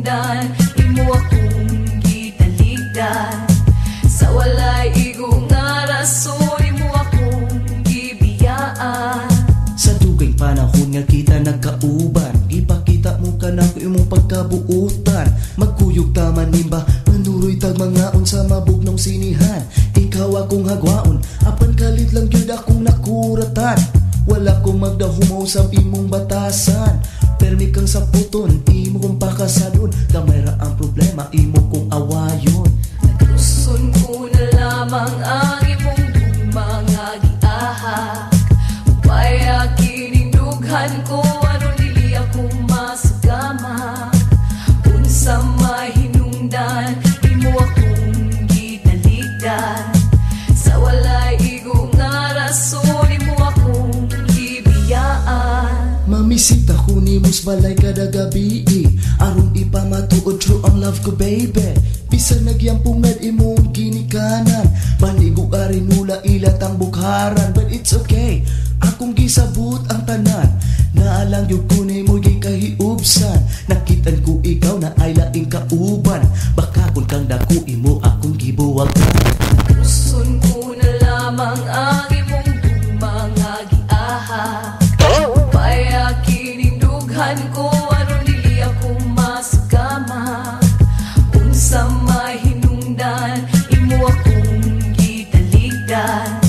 hinungdan, imo akong gitaligdan. Sa walay igong nga rason, imo akong gibiyaan. Sa dugay panahon nga kita nagkauban, ipakita mo ka na ko imong pagkabuutan. Magkuyog ta manimba, manuroy tag mga sa mabugnong sinihan. Ikaw akong hagwaon, apan kalit lang yun akong nakuratan. Wala kong magdahumaw sa imong batasan. Permi kang sa puton, imo kong pakasadon. Gamay ra ang problema, imo kong awayon. Nagluson ko na lamang ang imong mga giahak. Upaya kinindughan ko, ano dili ako masagama. Unsa may hinungdan, imo akong gitaligdan. Sa walay igong nga rason, imo akong gibiyaan. Mamisita ko ni mus balay kada gabi, aron ipamatuod true ang love ko baby. Bisan nagyampong med imong ginikanan, banigo arin nula ilat ang bukharan. But it's okay, akong gisabot ang tanan. Naalang yung kunay mo yung kahiubsan. Nakitan ko ikaw na ay laing kauban. Baka kung kang dako imo akong gibuwagan. Nagluson ko na lamang ang imong mga giahak. Upaya kinindughan ko, aron dili ako masagama. Unsa may hinungdan, imo akong gitaligdan.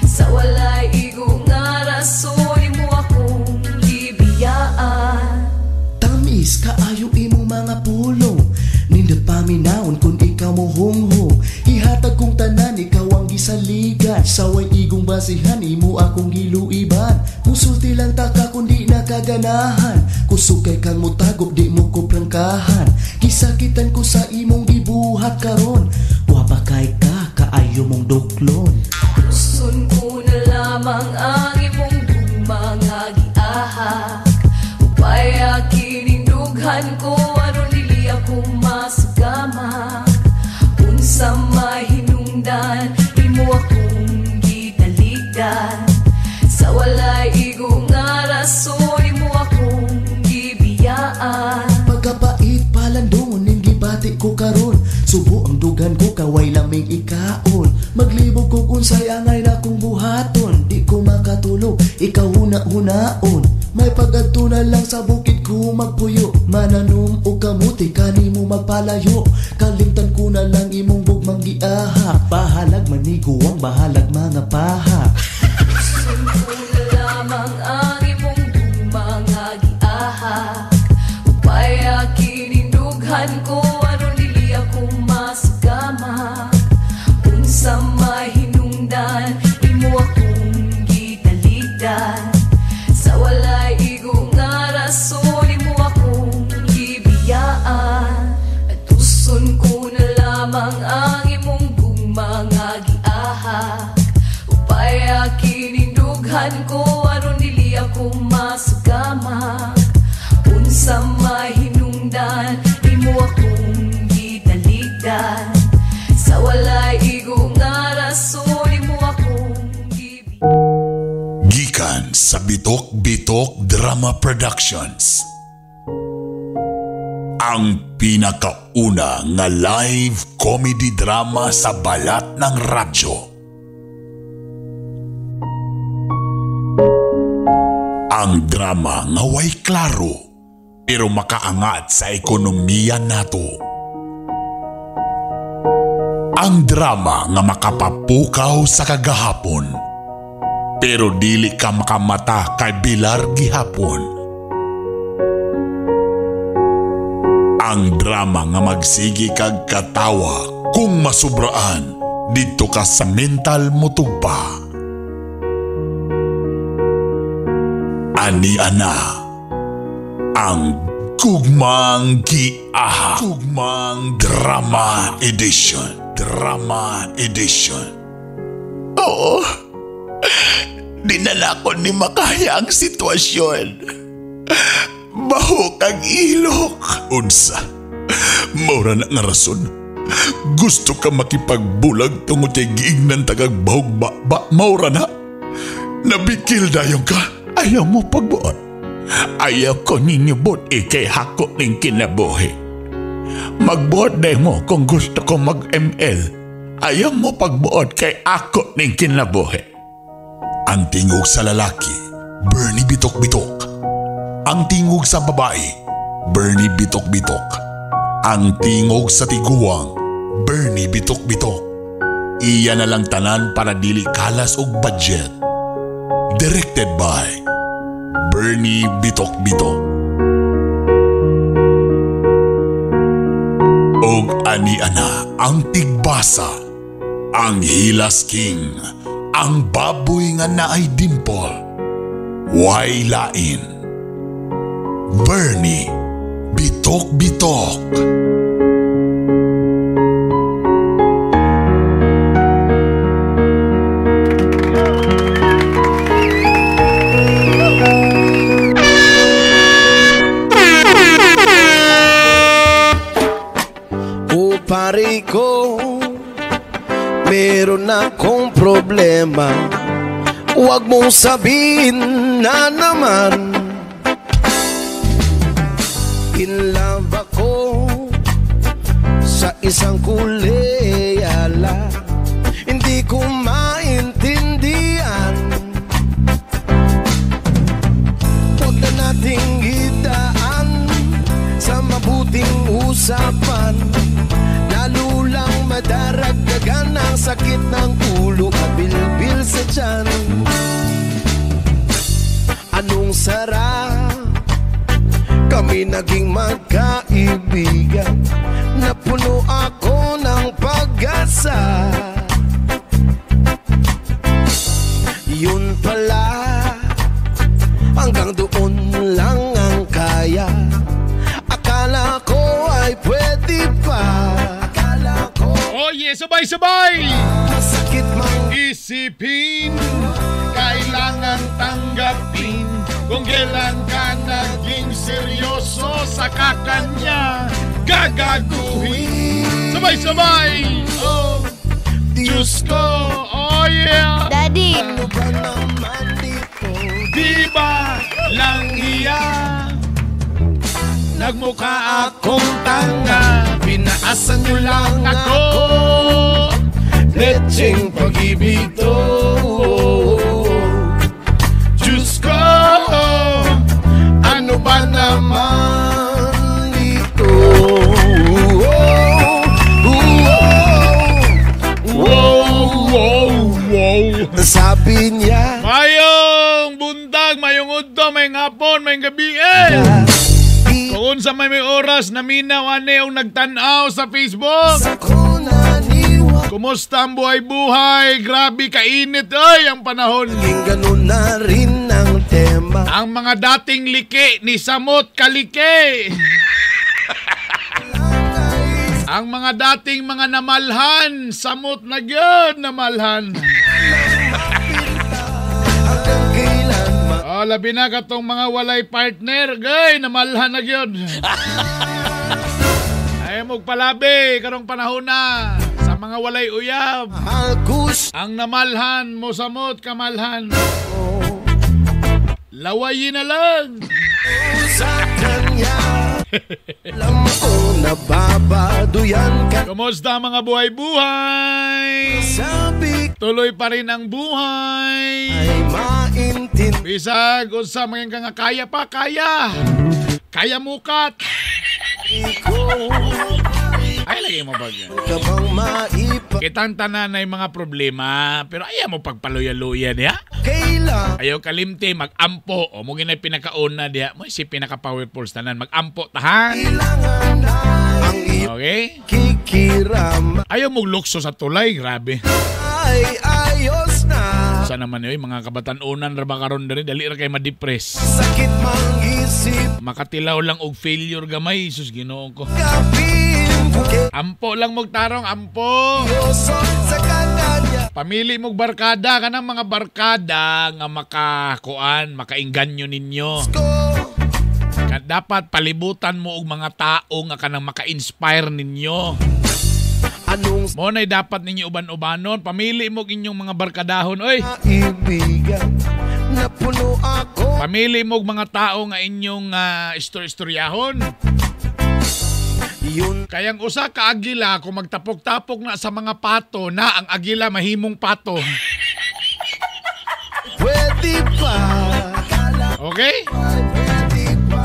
Sa walay igong nga rason, imo akong gibiyaan. Tamis kaayo imong mga pulong, nindot paminaon kung ikaw mo hunghong. Ihatag kong tanan, ikaw ang gisaligan. Saway igong basihan, imo akong giluiban. Musulti lang taka kundi nakaganahan. Kusukay kang mutagop, di mo ko prangkahan. Gisakitan ko sa imong gibuhat karon. Wapakay ka, kaayo mong duklon. Nagluson ko na lamang ang imong mga giahak. Upaya kinindughan ko, aron dili ako masagama. Unsa may hinungdan, imo akong gitaligdan. Sa walay igong nga rason, imo akong gibiyaan. Pagkapait palandungon ning gibati ko karon. Subo ang dugan ko, kaway laming ikaon. Maglibog ko kung sayangay na kong buhaton. Di ko makatulog, ikaw huna-hunaon. May pagadto na lang sa bukid ko magpuyo. Mananom o kamuti, kanimo magpalayo. Kalimtan ko na lang imong bugmang giahak. Bahalag maniguang, bahalag mga paha. Nagluson ko na lamang ang imong mga giahak. Upaya kinindughan ko, aron dili ako masagama. Unsa may hinungdan, imo akong gitaligdan. Sa walay igong nga rason, imo akong gibiyaan. Nagluson ko na lamang ang imong mga giahak. Upaya kinindughan ko, aron dili ako masagama. Unsa may hinungdan, imo akong gitaligdan. Sa walay igong nga rason, imo akong gibiyaan. Gikan sa Bitok-Bitok Drama Productions. Ang pinakauna nga live comedy drama sa balat ng radyo. Ang drama nga way klaro pero makaangat sa ekonomiya nato. Ang drama nga makapapukaw sa kagahapon pero dili ka makamata kay bilar gihapon. Ang drama nga magsigi kag katawa kung masubraan dito ka sa mental mutugba. Ani ana ang Gugmang Giahak. Gugmang Drama Edition. Drama Edition. Oo, dinala ko ni makaya ang sitwasyon. Baho kag ilok. Unsa, maura na nga rason. Gusto ka makipagbulag tungod kay giingnan tagag bahog ba maura na. Nabikil dayong ka. Ayaw mo pagbuot. Ayaw ko ninyo buti kay hako ning kinabuhi. Magbuot day mo kung gusto ko mag-ML. Ayaw mo pagbuot kay ako ning kinabuhi. Ang tingog sa lalaki, Bernie Bitok-Bitok. Ang tingog sa babae, Bernie Bitok-Bitok. Ang tingog sa tiguang, Bernie Bitok-Bitok. Iya na lang tanan para dili kalas og budget. Directed by Bernie Bitok-Bitok. Og ani ana ang tigbasa, ang Hilas King, ang baboy nga naay dimple. Way lain, Bernie Bitok-Bitok. Pare ko, meron akong problema. Huwag mong sabihin na naman. In love ako sa isang kuleyala. Hindi ko maintindihan. Huwag na nating idaan sa mabuting usapan. Lalo lang madaragdagan ang sakit ng ulo at bilbil sa tiyan. Anong sarap kami naging magkaibigan. Napuno ako ng pag-asa. Yun pala, hanggang doon lang ang kaya. Akala ko ay pwede pa. Oh yeah, sabay-sabay! Masakit mang Isipin, kailangan tanggapin kung kailan ka naging seryoso sa kakanya gagaguhin. Sabay-sabay! Oh, Diyos ko! Oh yeah! Daddy! ano ba naman dito? Di ba lang iyan? Nagmukha akong tanga, pinaasan nyo lang ako. Letseng pag-ibig to. Diyos ko, ano ba naman ito? Sabi niya, Mayong bundag, mayong udto, mayong hapon, mayong gabi Kung sa may oras na minaw ang nagtanaw sa Facebook. ako naniwa. Kumusta ang buhay-buhay? Grabe kainit ang panahon. Naging ganun na rin ang tema. Ang mga dating liki ni Samot Kalike. Ang mga dating mga namalhan, samot na gyud namalhan. Hanggang kailan Oh, labi na katong mga walay partner, gay, namalhan na gyud. Ay mo palabi karong panahon na sa mga walay uyab. mahal gusto Ang namalhan mo samot kamalhan. Lawayin na lang. sa kanya. Alam ko nababaduyan ka. Kumusta mga buhay-buhay? Sabi Tuloy pa rin ang buhay. ay maintindihan Bisag, unsa mga nga kaya pa, kaya. Kaya mukat. ko. Ay, lagi mo ba yan? Ka bang maipa Kitang tanan na yung mga problema, pero ayaw mo pagpaluya-luya niya. kailan Ayaw kalimti, mag-ampo. O mo ginay pinakauna diya. Mo si pinaka-powerful tanan. Mag-ampo, tahan. kailangan na ang Okay? ikikiram Ayaw mo lukso sa tulay, grabe. ay ayos na. Sa naman yun, mga kabatanunan, raba karon diri, dali ra kay ma-depress. Sakit mang isip Makatilaw lang og failure gamay, sus Ginoo ko. kapin ko Ampo lang magtarong, ampo. kayoso sa kanya. Pamili mong barkada, kanang mga barkada nga makainganyo ninyo. Ko Dapat palibutan mo og mga tao nga kanang maka-inspire ninyo. anong Mo nay dapat ninyo uban-ubanon, pamili mo og inyong mga barkadahon, oy. kaibigan na puno ako. Pamili mo og mga tao nga inyong istoryahon. Yun Kayang usa ka agila kung magtapok-tapok na sa mga pato na ang agila mahimong pato. pwede pa. Okay? Pwede pa.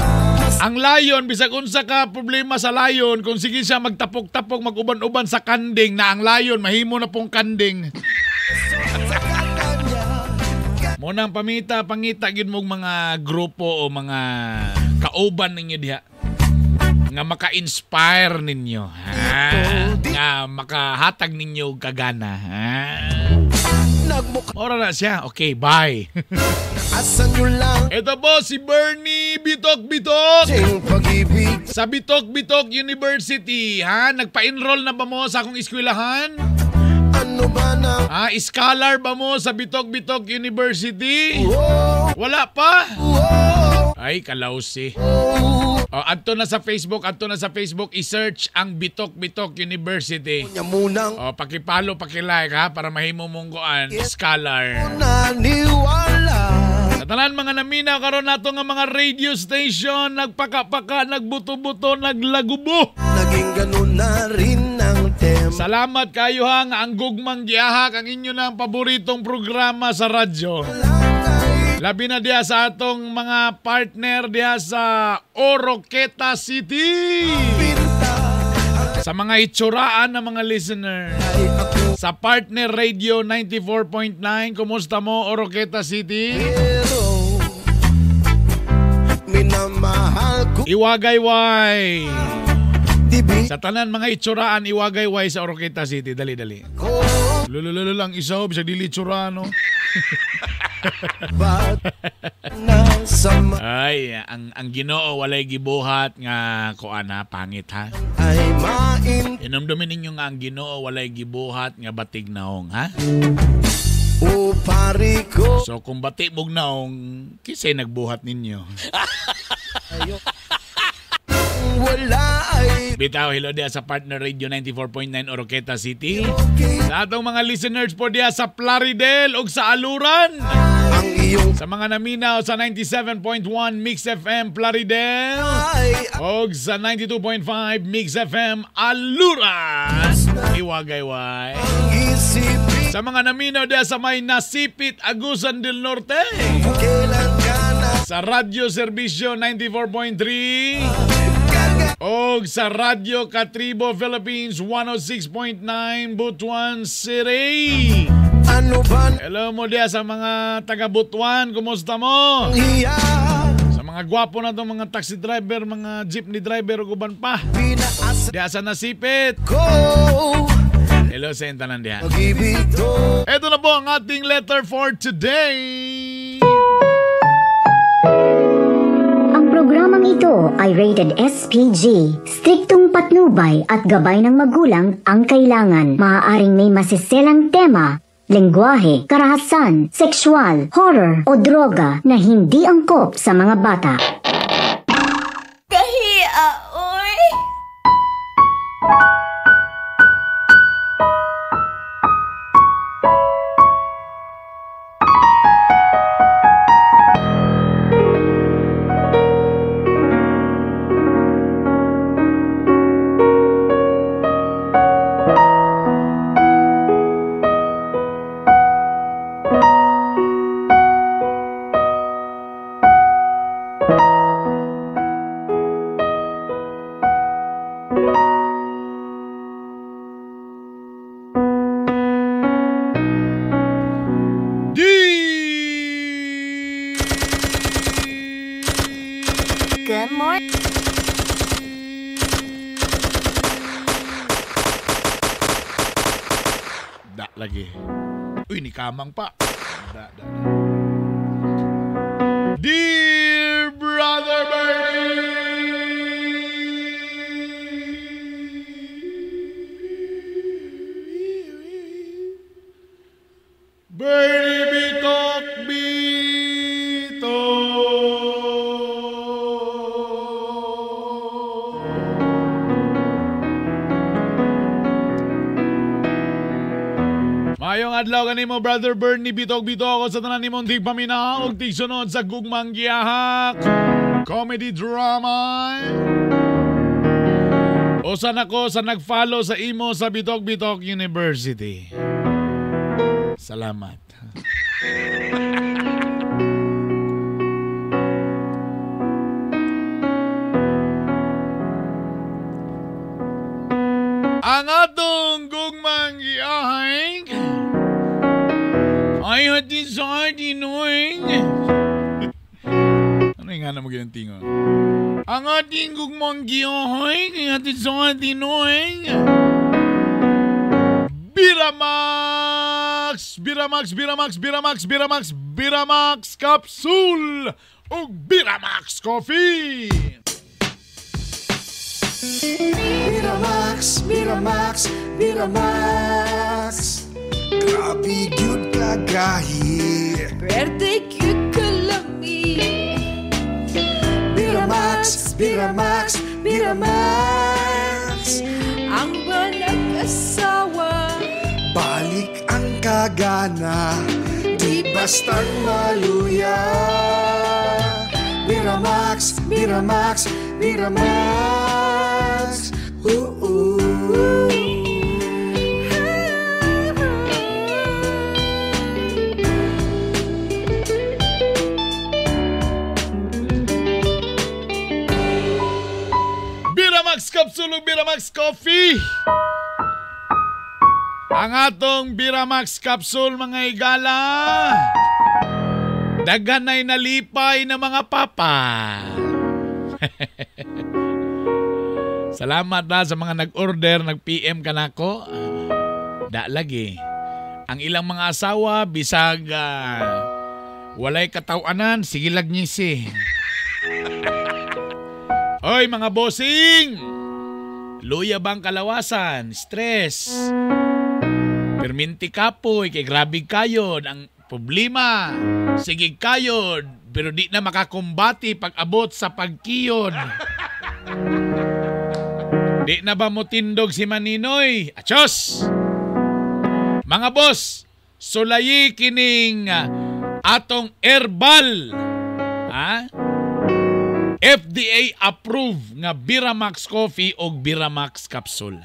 Ang layon, bisag unsa ka problema sa layon, kung sige siya magtapok-tapok, mag-uban-uban sa kanding na ang layon, mahimo na pong kanding. Munang pangita gid mong mga grupo o mga kauban ninyo diha nga maka-inspire ninyo, ha? Nga makahatag ninyo kagana, ha? Ora na siya. Okay, bye. Asan nyo lang Ito po si Bernie Bitok-Bitok ang pag-ibig. sa Bitok-Bitok University, ha? Nagpa-enroll na ba mo sa akong eskwelahan? Ano ba na? Scholar ba mo sa Bitok-Bitok University? Oh, Wala pa? oh, Ay, kalausi. oh. Adto na sa Facebook, i-search ang Bitok-Bitok University. Munang Pakipalo, pakilike, ha? Para mahimo mong kuan, scholar. naniwala. Sa tanan mga namina karon nato nga mga radio station, nagpaka-paka, nagbuto-buto, naglagubo. Naging ganun na rin ang tema. Salamat kayo ha nga ang gugmang giahak ang inyo na paboritong programa sa radyo. Labi na diya sa atong mga partner diya sa Oroqueta City. Sa mga itsuraan ng mga listener. Sa partner radio 94.9, kumusta mo Oroqueta City? Pero minamahal ko. Iwagayway. Dibi Sa tanan mga itsuraan, iwagayway sa Oroqueta City. Dali. ko Lulululu lang isaw, bisag dili itsurano. ba't nasama Ay, ang Ginoo walay gibuhat nga kuan ha, pangit ha. ay main. Inumdumin ninyo nga ang Ginoo walay gibuhat nga batig naong ha. O pari ko. So kung batik mog naong, kisay nagbuhat ninyo. Wala ay Bitaw, hello dia sa partner radio 94.9 Oroqueta City. okay. Sa atong mga listeners po dia sa Plaridel ug sa Aluran. Ang iyong Sa mga naminaw sa 97.1 Mix FM Plaridel. ay Og sa 92.5 Mix FM Aluran. Iwagayway. isipin. Sa mga naminaw dia sa may Nasipit, Agusan del Norte. Kailan ka na Sa Radyo Serbisyo 94.3. Og sa Radyo Katribo Philippines 106.9 Butuan City. ano ba Hello mo dia sa mga taga Butuan, kumusta mo? hiya? Sa mga gwapo na itong mga taxi driver, mga jeepney driver ug uban pa. Pinaasa Dia sa Nasipit. ko. Hello sa intanan dia. Pag-ibig to. Ito na po ang ating letter for today. Ang programang ito ay rated SPG. Striktong patnubay at gabay ng magulang ang kailangan. Maaaring may masiselang tema, lengguwahe, karahasan, sexual, horror o droga na hindi angkop sa mga bata. Kahiya, oy! Good morning. Da lagi. Uy, ni kamang pa. Da. Dear Brother Bernie Bitok Mayong adlaw kanimo Brother Bernie Bitok ako sa tanan nimong tigpaminaw ug tigsunod sa gugmang giyahak comedy drama O sana ko sa nag-follow sa imo sa Bitok-Bitok University. Salamat. Ang atong gugmang giahing ay hatid sa atinoing. Ano yung nga na mag-ilantingon? Ang ating gugmang giahing ay hatid sa atinoing. Biramax! Biramax! Biramax! Biramax! Biramax! Biramax Capsule! O Biramax Coffee! Miramax, Miramax, Miramax. Grabe gyud kagahi. Birthday cute kalami. Miramax, Miramax, Miramax. Ang banag asawa. Balik ang kagana, di bastang maluya. Miramax, Miramax, Miramax. Biramax Capsule ug Biramax Coffee. Ang atong Biramax Capsule mga igala. Daganay nalipay na mga papa. Salamat na sa mga nag-order, nag-PM ka na ko. Da lagi. Ang ilang mga asawa, bisag walay katawanan, sige lag nyisi. Oy mga bossing! Luya bang kalawasan, stress. Perminti kapoy, kay grabe kayod. Ang problema, sige kayod, pero di na makakumbati pag abot sa pagkiyod. Di na ba mo tindog si Maninoy? Achos! Mga boss, sulayi kining atong herbal. Ha? FDA approved nga Biramax Coffee o Biramax Capsule.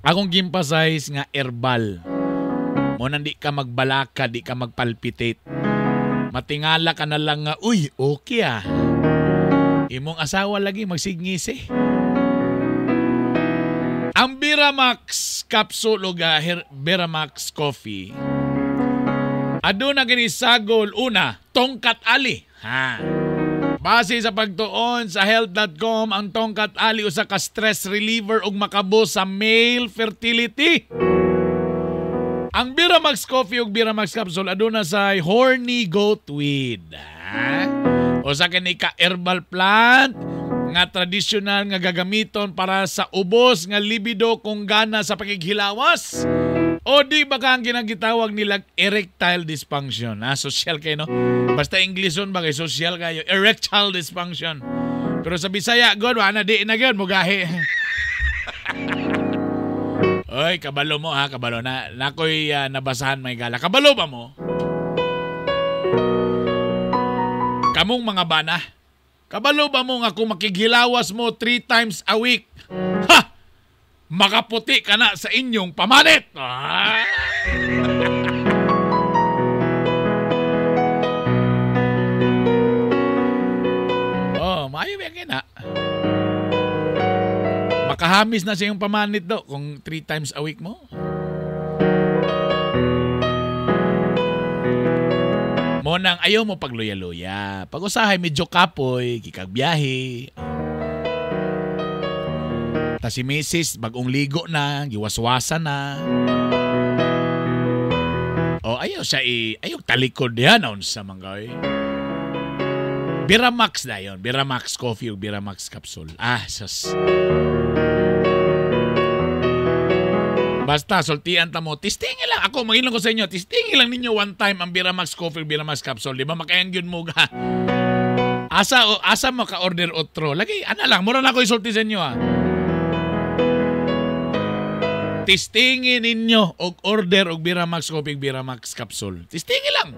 Akong gimpasize nga herbal. Mo nang di ka magbalaka, di ka magpalpitate. Matingala ka na lang nga, uy, okay ah. Imong asawa lagi magsignisi. Ang Biramax Capsule o Biramax Coffee, aduna ginisagol una, tongkat ali. Ha. Base sa pagtuon sa health.com, ang tongkat ali usa ka stress reliever ug makabo sa male fertility. Ang Biramax Coffee ug Biramax Capsule aduna sa horny goat weed. Ha? O sa kini ka herbal plant nga tradisyonal nga gagamiton para sa ubos nga libido kung gana sa pagighilawas. O di ba ka ang ginagitawag nilang erectile dysfunction? Ha? Social kayo, no? Basta Englishon ba kay social kayo? Erectile dysfunction. Pero sa Bisaya, God, wala na di na yun, mugahi. Oy, kabalo mo ha, kabalo. Nakoy nabasahan may gala. Kabalo ba mo? Kamong mga bana, kabalo ba mo nga kung makighilawas mo 3 times a week? Ha! Makaputi ka na sa inyong pamanit! Ah! Oh, maayo ba yan na? Makahamis na sa iyong pamanit do kung 3 times a week mo. Mo nang ayaw mo pagluya-luya. Pag-usahay medyo kapoy, kikagbiyahe. Ta si Mrs. bagong ligo na, giwaswasan na. O ayaw siya ayaw talikod yan sa mga Biramax na yun. Biramax Coffee o Biramax Capsule. Ah, sus. Basta, sultian ta mo. Tistingin lang. Ako, mangilang ko sa inyo. Tistingin lang ninyo one time ang Biramax Coffee o Biramax Capsule. Di ba makayang yun mo ka? Asa mo ka-order otro. Lagi, lang. Mura na ako isulti sa inyo Tistingin ninyo og order og Biramax Coffee og Biramax Capsule. Tistingin lang.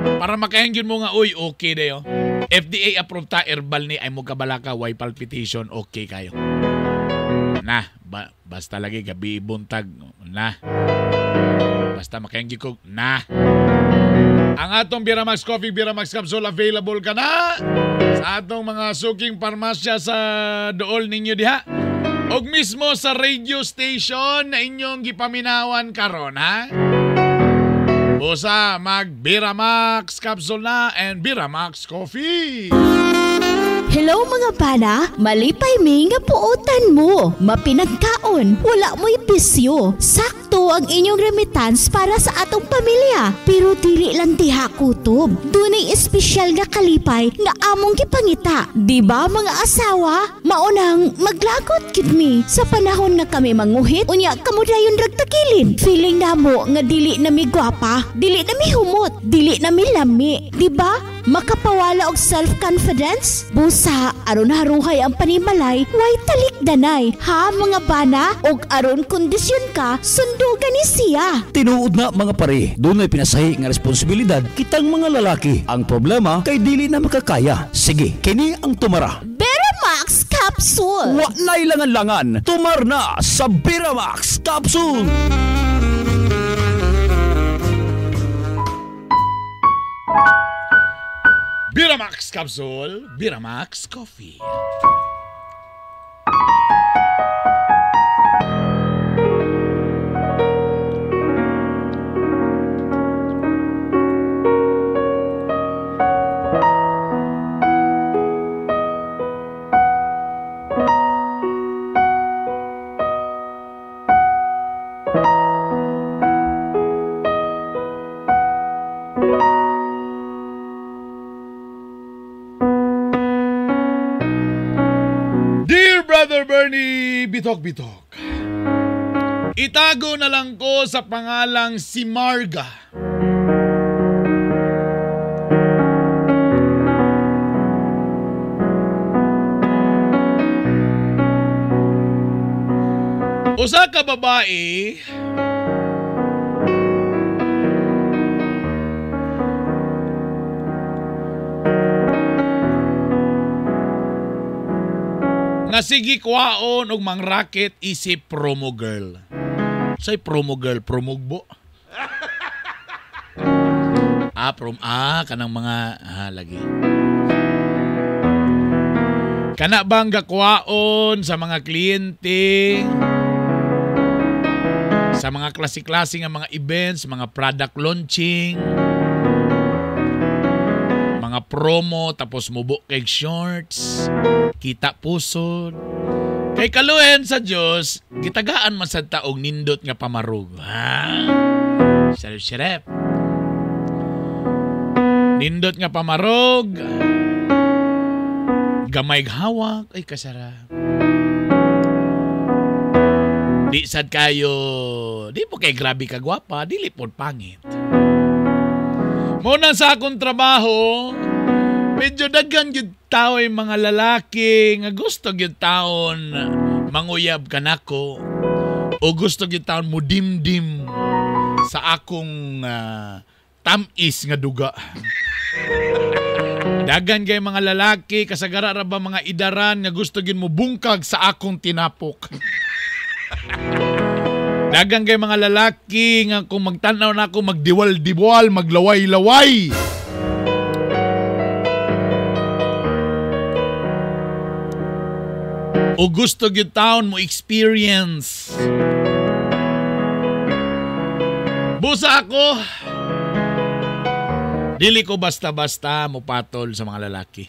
Para makahingin mo nga, uy, okay dayo. FDA approved ta herbal ni ay mo kabalaka way palpitation okay kayo. Na, basta lagi gabi buntag na. Basta makayang ko na. Ang atong Biramax Coffee, Biramax Capsule available ka na sa atong mga suking parmasya sa dool ninyo diha. Og mismo sa radio station na inyong gipaminawan karon ha. Busa mag Biramax Capsule na and Biramax Coffee. Hello mga pana, malipay mi nga puotan mo. Mapinagkaon, wala mo'y bisyo. Sakto ang inyong remittance para sa atong pamilya. Pero dili lang diha kutob. Dunay espesyal nga kalipay nga among gipangita. Di ba mga asawa? Maunang maglagot gid mi. Sa panahon nga kami manguhit, unya kamo dayon ragtakilin. Feeling namo nga dili na mi gwapa, dili na mi humot, dili na mi lami. Di ba? Makapawala og self-confidence? Busa, aron haruhay ang panimalay, way talikdanay. Ha mga bana? Og aron kondisyon ka, sundugan ni siya. Tinuod na mga pare, doon ay pinasahi nga responsibilidad kitang mga lalaki. Ang problema kay dili na makakaya. Sige, kini ang tumara. Biramax Capsule! Wa na ilangan-langan, tumar na sa Biramax Capsule! Biramax Capsule, Biramax Coffee. Brother Bernie, bitok-bitok. Itago na lang ko sa pangalang si Marga. Usa ka babae nga sige kwaon og mang racket isip promo girl. Say promo girl, promugbo. Kanang mga lagi. Kana bang gakwaon sa mga kliyente, sa mga klase-klase nga mga events, mga product launching, mga promo, tapos mubo kay shorts, kita pusod. Kay kaluhen sa Diyos, gitagaan man sa taong nindot nga pamarug. Sarap-sarap. Nindot nga pamarug, gamay hawak, ay kasarap. Di sad kayo, di po kay grabe ka gwapa, dili po pangit. Muna sa akong trabaho, medyo daghan gyud tao yung mga lalaki nga gusto gyud taon manguyab kanako o gusto gyud taon mudimdim sa akong tamis nga duga. Daghan kay mga lalaki kasagara ra ba mga idaran nga gusto gyud mo bungkag sa akong tinapok. Dagang kay mga lalaki nga kung magtanaw na ako magdiwal-diwal, maglaway-laway. O gusto gyud taon mo experience. Busa ako. Dili ko basta-basta mo patol sa mga lalaki.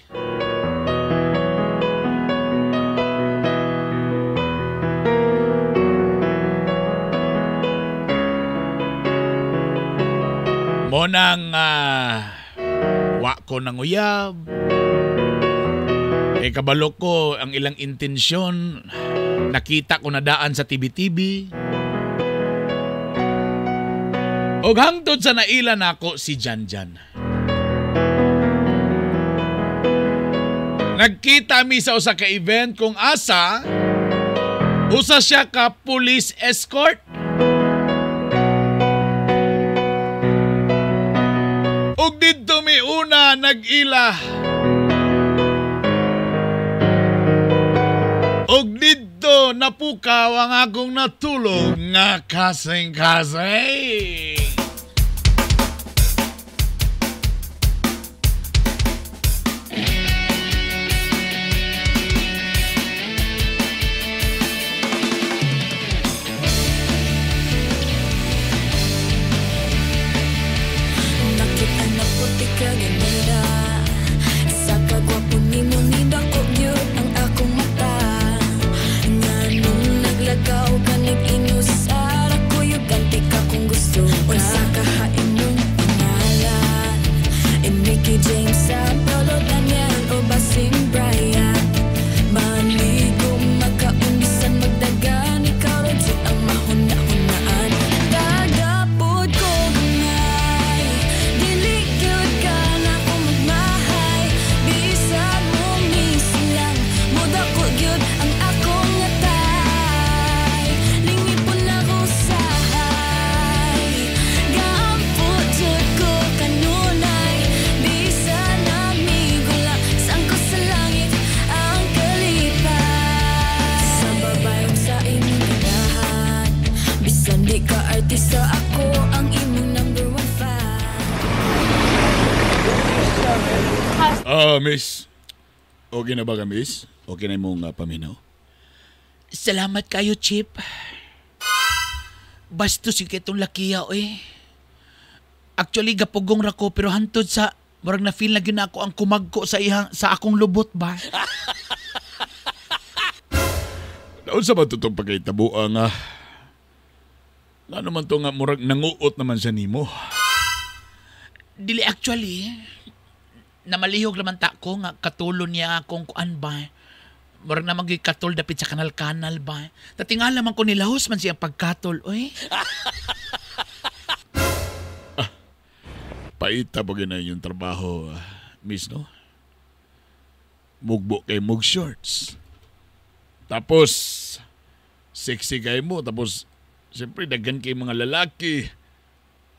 Monang wa ko nang uyab. Kabalo ko ang ilang intensyon. Nakita ko na daan sa TV-TV. Og hangtod sa naila nako si Janjan. Nagkita mi sa usa ka event kung asa usa siya ka police escort. Og dito mi una nag-ila Og dito napukaw ang akong natulog nga kasing-kasing. Miss. Okay na ba ka, miss? Okay na yung mga paminaw? Salamat kayo, Chip. Bastos yung kitong lakiya, Actually, gapugong rako, pero hantod sa... Marag na feel na yun ako ang kumagko sa akong lubot ba? Naon sa ba ito itong pagkaitabuan nga? Nga naman ito nga, murag nanguot naman siya nimo. Dili actually... Namalihog naman ta ko nga katulon niya akong kuan ba. Murag na magikatol dapit sa kanal-kanal ba. Tatingala man ko nilahos man siyang pagkatol, Paita pa gina yung trabaho, miss, no? Mugbo kay mug shorts. Tapos, sexy kay mo. Tapos, siyempre, daghan kay mga lalaki.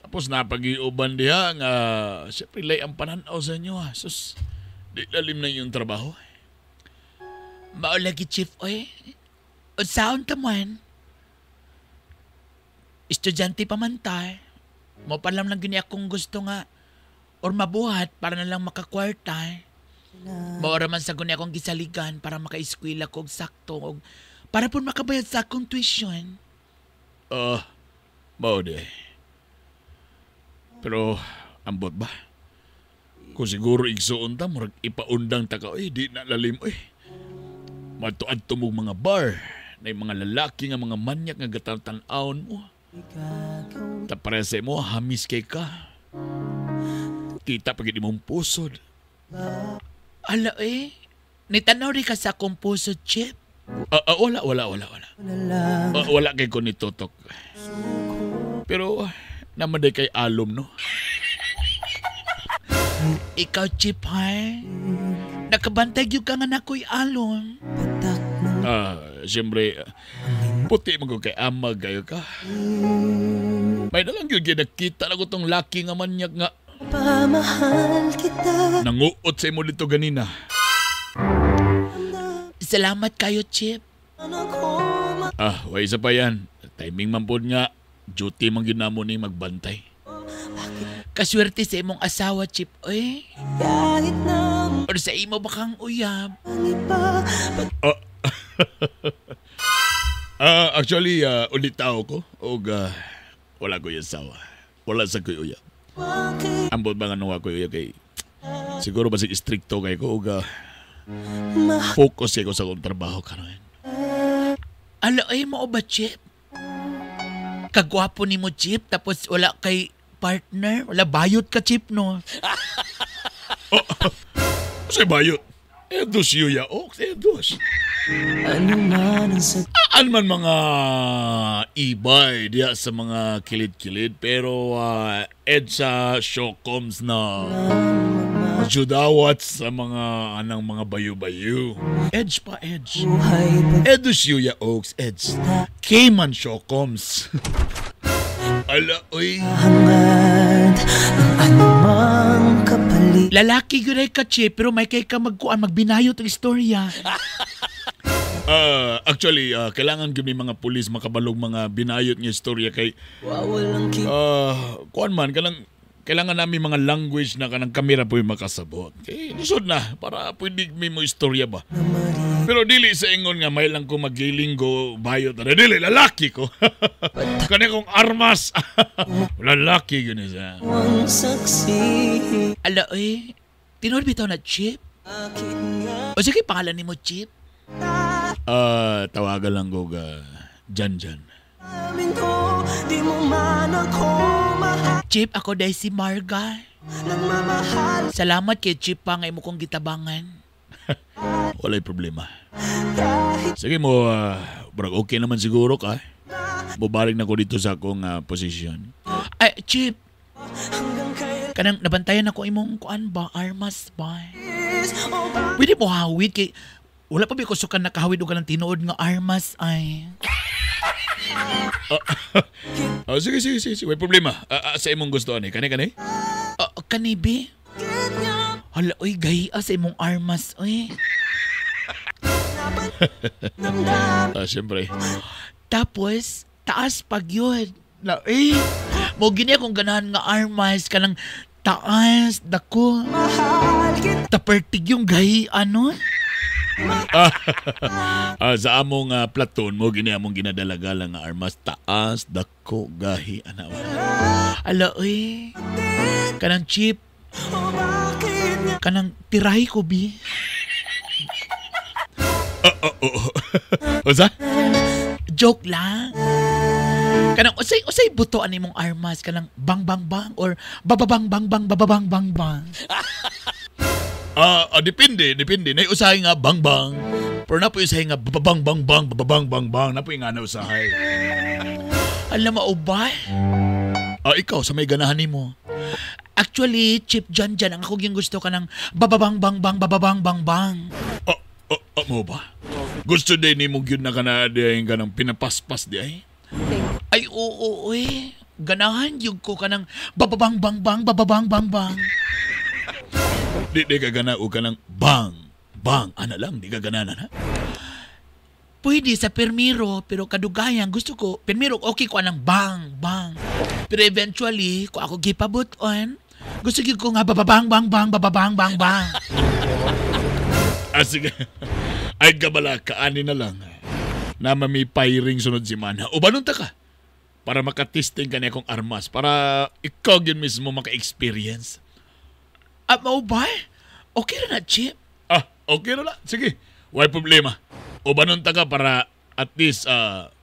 Tapos napag-iuban diha nga siyempre lay ang pananaw sa inyo Sus, di lalim na yung trabaho. Maulagi, Chief, Unsaon ka man? Estudyante pa man tayo. Mapalam lang gini akong gusto nga or mabuhat para na lang makakwarta. Maura man sa guni akong gisaligan para maka-eskwela ko og sakto og para po makabayad sa akong tuition. Maude. Pero, ambot ba? Kung siguro igsuon ta, murag ipaundang ta ka, di na lalim, Matuad tumog mga bar, na yung mga lalaki nga mga manyak nga gatatan-aon mo. Taparese mo, hamis kay ka. Kita pagin mong pusod. Ala, nitanaw rin ka sa akong pusod, Chip? Wala. Wala kay ko nitutok. Pero, namaday kay alom, no? Ikaw, Chip, nakabantay yung ka nga na ko'y alom. Siyempre, puti mo ko kay amag kayo ka. May nalang yung ginakita na ko tong laki nga manyak nga. Pamahal kita. Nanguot sa imo dito ganina. Salamat kayo, Chip. Way isa pa yan. Timing man po nga. Duty mang ginamo ni magbantay. Kaswerte sa imong asawa, Chip, Or sa imo bakang uyab. Actually, ulit tao ko. Wala ko yung asawa. Wala sa ko uyab. Ambot ba nga nung ako uyab kay... Siguro ba stricto kay ko. Focus ko sa kong trabaho karon. Ala, mo ba, Chip? Kagwapo ni mo, Chip, tapos wala kay partner. Wala bayot ka, Chip, no? Kasi bayot. Dos yuya, dos. Ano man ang Ano man mga ibay diya sa mga kilid-kilid, pero EDSA Showcoms na judawat sa mga anang mga bayu-bayu. Edge pa, Edge. Edus yuya, Edge. Cayman Showcoms. Ala, hangad ang anumang kapalit. Lalaki gyud ka, Chip, pero may kay ka magbinayot ang istorya. Actually, kailangan gyud ni mga pulis makabalog mga binayot nga istorya kay kuan man kailangan namin mga language na kanang kamera po yung makasabot. Nisod na para pwede may mo istorya ba. Pero dili sa ingon nga may lang ko magiling go bayot na dili lalaki ko. Kani kong armas. Lalaki yun isa. Ala tinuod bitaw na Chip. O sige pangalan ni mo Chip. Tawagan lang ko Jan. Chip, ako dahil si Marga. Salamat kay Chip pa nga mo kong gitabangan. Walay problema. Sige mo, brag okay naman siguro ka. Bubaling na ko dito sa akong posisyon. Ay, Chip. Kanang nabantayan ako imong kuan ba? Armas ba? Pwede mo hawid kay wala pa ba ko sukan nakahawid o ka ng tinuod nga armas ay. Sige. May problema. Sa imong gusto ani. Kani? Kani, be? Hala, gahi sa imong armas, Siyempre. Tapos, taas pag yun. Mo gini akong ganahan nga armas ka ng taas, dako. Tapertig yung gahi, ano? Sa among platoon mo gini among ginadalaga nga armas taas dako gahi ana. Ala kanang Chip kanang tirahi ko bi. Usa? Joke lang. Kanang usay buto ani mong armas kanang bang or bababang bang. Depende. Nay usahay nga bang. Pero na po usahay nga babang. Na po nga na usahay. Alam mo ba? Ikaw sa may ganahan mo. Actually, Chip Jan, ang ako yung gusto ka ng bababang. Mo ba? Gusto din ni mo yun na kanadayin ka ng pinapaspas di ay? Ay, oo, Ganahan yung ko ka ng bababang. Di ka gana o ka ng bang. Ana lang, di ka gana na. Pwede sa permiro, pero kadugayang gusto ko, permiro okay ko anang bang. Pero eventually, kung ako gipabuton, gusto ko nga bababang. Sige. Ay gabala, kaani na lang. Na mamipay ring sunod si Mana. O banon ta ka? Para makatesting ka niya kong armas. Para ikaw yun mismo maka-experience. Mau ba? Okay na Chip. Okay na. Sige. Why problema. O banon ta ka para at least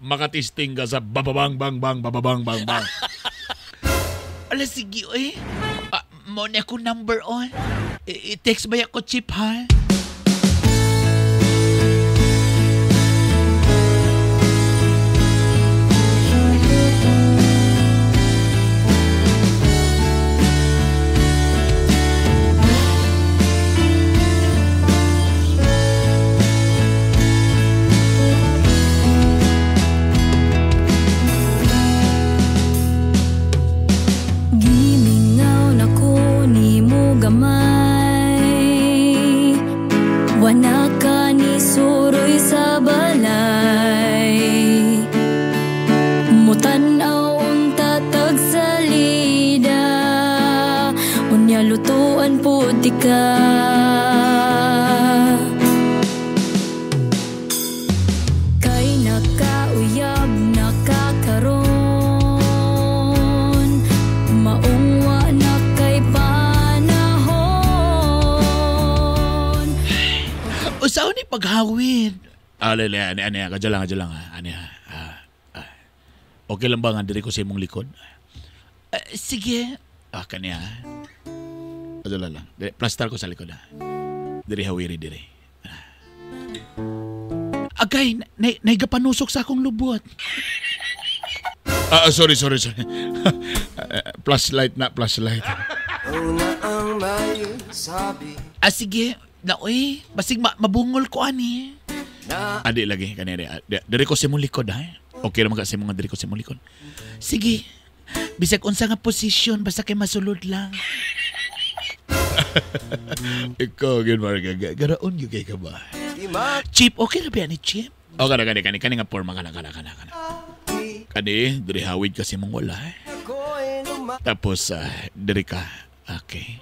makatesting ka sa bababang. Ala, sige, mo na ako number on. I-text ba ako, Chip, ha? Paghawid. Ani, kadya lang. Ani, okay lang ba nga diri ko sa imong likod? Sige. Kanya. Kadya lang. Plaster ko sa likod, Diri hawiri, diri. Agay, naigapanusok sa akong lubot. Sorry. Flashlight. Sige. Basig mabungol ko ani. Adi lagi kanina. Diri ko sa imong likod, Okay naman kasi mga diri ko sa imong likod. Sige. Bisag unsa nga posisyon basta kay masulod lang. Ikaw, Marga. Garaon yung kay ka ba? Chip, okay na ba ni Chip? O, kani nga forma, kana. Kani, diri hawid kasi mong wala eh. Tapos, diri ka. Okay.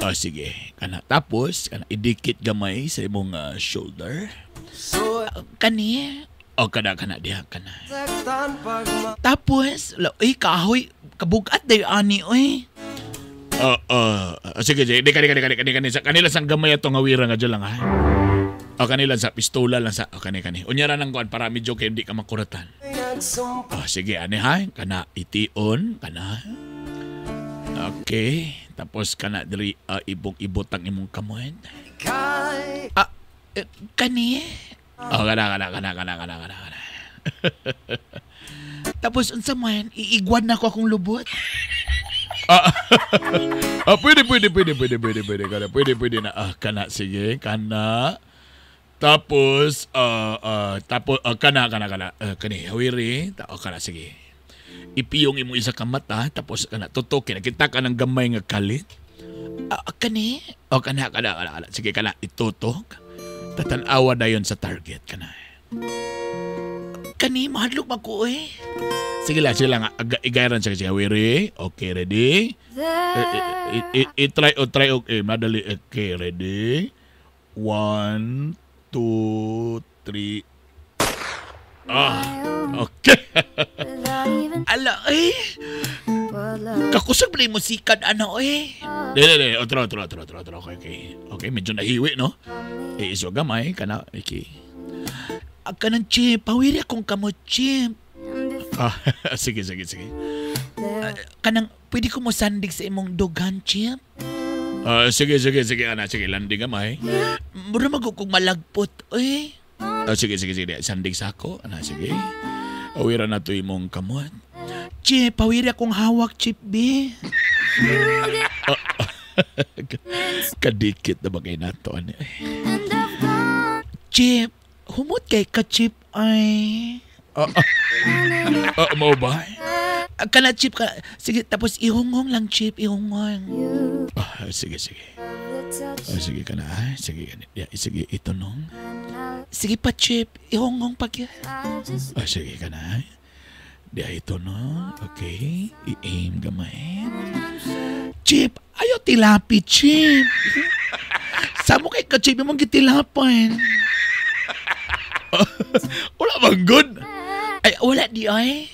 O, sige. Kana. Tapos, idikit gamay sa imong shoulder. Kani? O, kana diha, kana. Tapos, kahoy, kabugat dayo ani, oy. Sige, kanila sang gamay atong ngawira nga dyan lang, ha? O, kanila sa pistola lang sa, kani. Unyara nang kuhan para medyo kayo hindi ka makuratan. Sige, ani ha? Kana, itiyon, kana. Okay. Tapos, kana, diri, ibot ang imong kamuhin. Kani? Kana. Tapos, unsa man, iigwan na ko akong lubot. Pwede kana. Pwede na. Kana, sige, kana. Tapos, kana. Kani, hawiri. Kana, sige. Ipiyong imo isa ka mata, tapos kana, tutukin. Nakita ka ng gamay nga kalit. Kani? Kana. Sige, kana, itutok. Tatanawa na yun sa target, kana. Kani, mahadlok ako eh. Sige lang. Igayran siya kasi. Hawiri. Okay, ready? Try. Okay, madali. Okay, ready? 1, 2, 3. Okay. Ala, kakusag pala yung musikan, Dili. Otro. Okay, medyo nahiwi, no? Iso gamay, kana. Okay. Kanang Chip, pawiri akong kamot, Chip. Sige. Kanang, pwede ko mo sandig sa imong dughan, Chip? Sige, ana. Sige, landing gamay. Mura magukong malagpot, eh. Sige. Sandig sa ako. Ana, sige. Awira na to imong kamot. Chip, pawiri akong hawak, Chip, B. Kadikit na bagay na to. Chip, humot kay ka, Chip, ay. Mau ba? Kana, Chip, ka. Sige, tapos ihungong lang, Chip, ihungong. Sige. Sige ka na, ha? Sige, ito nung. Sige pa, Chip, ihungong pag yan. Sige ka na, ha? Diya ito nung. Okay, i-aim gamay. Chip, ayaw tilapi, Chip. Samo kay ka, Chip, yung gitilapan. Wala bang good? Ay, wala di ay.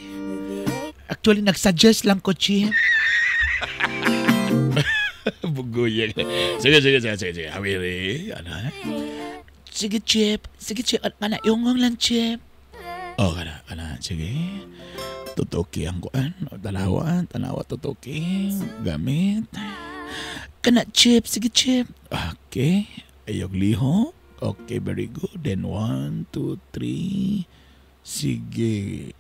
Actually, nagsuggest lang ko, Chip. Bugoy. Sige. Hawiri. Ano? Sige, Chip. Kana, iungong lang, Chip. Kana. Sige. Tutuki ang kuan. Tanawa, tutuki. Gamit. Kana, Chip. Sige, Chip. Okay. Ayog liho. Okay, very good. Then 1, 2, 3. Sige.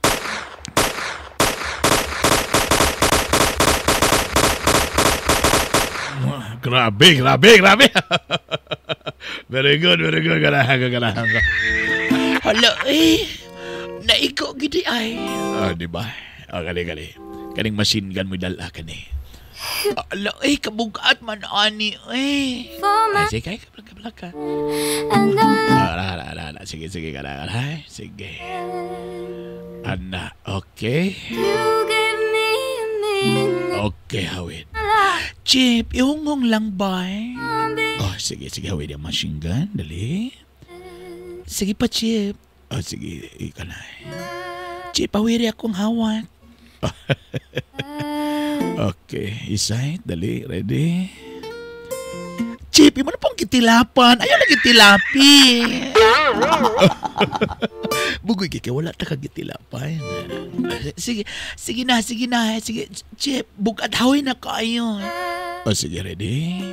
Grabe. Very good. Ganahan ka. Hala, naiko gidi ay. Diba? Gali. Kaning machine gun mo dala ka ni. Hala, kabugat man ani, Sige, kablag ka. Sige, ganahan. Sige. Ana, okay. Okay, hawid. Chip, ihungong lang ba? Sige, hawid yung machine gun. Dali. Sige pa, Chip. Sige, ika na. Chip, pawiri akong hawak. Okay, isay. Dali, ready? Chip, mo na pong kitilapan. Ayaw na kitilapi. Bugoy kaya wala ta kagitilapan. Sige na. Sige, Chip, bugat hawin na kayo. Sige, ready?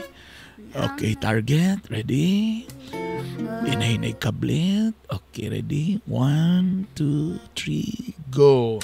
Okay, target. Ready? Hinay kablit. Okay, ready? 1, 2, 3, go!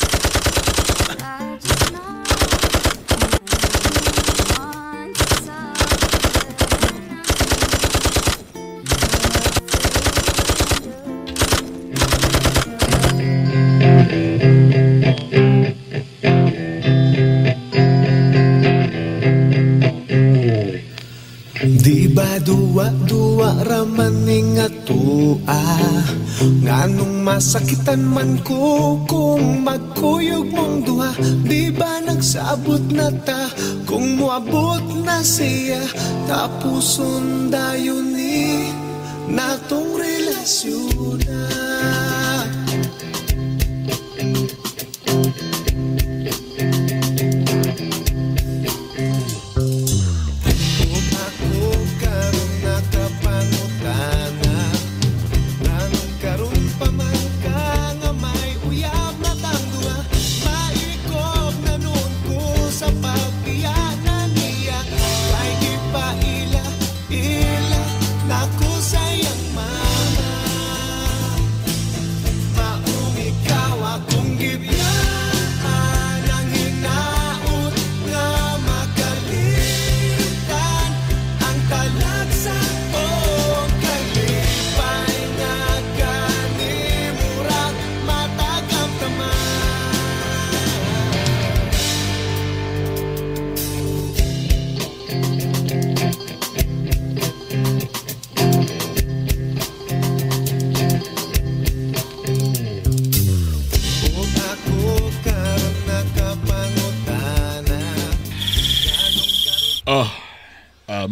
Di ba duwa-duwa ramaning Nganong masakitan man ko kung magkuyog mong duha. Di ba nagsabot na ta kung muabot na siya, tapuson dayon ni natong relasyon na.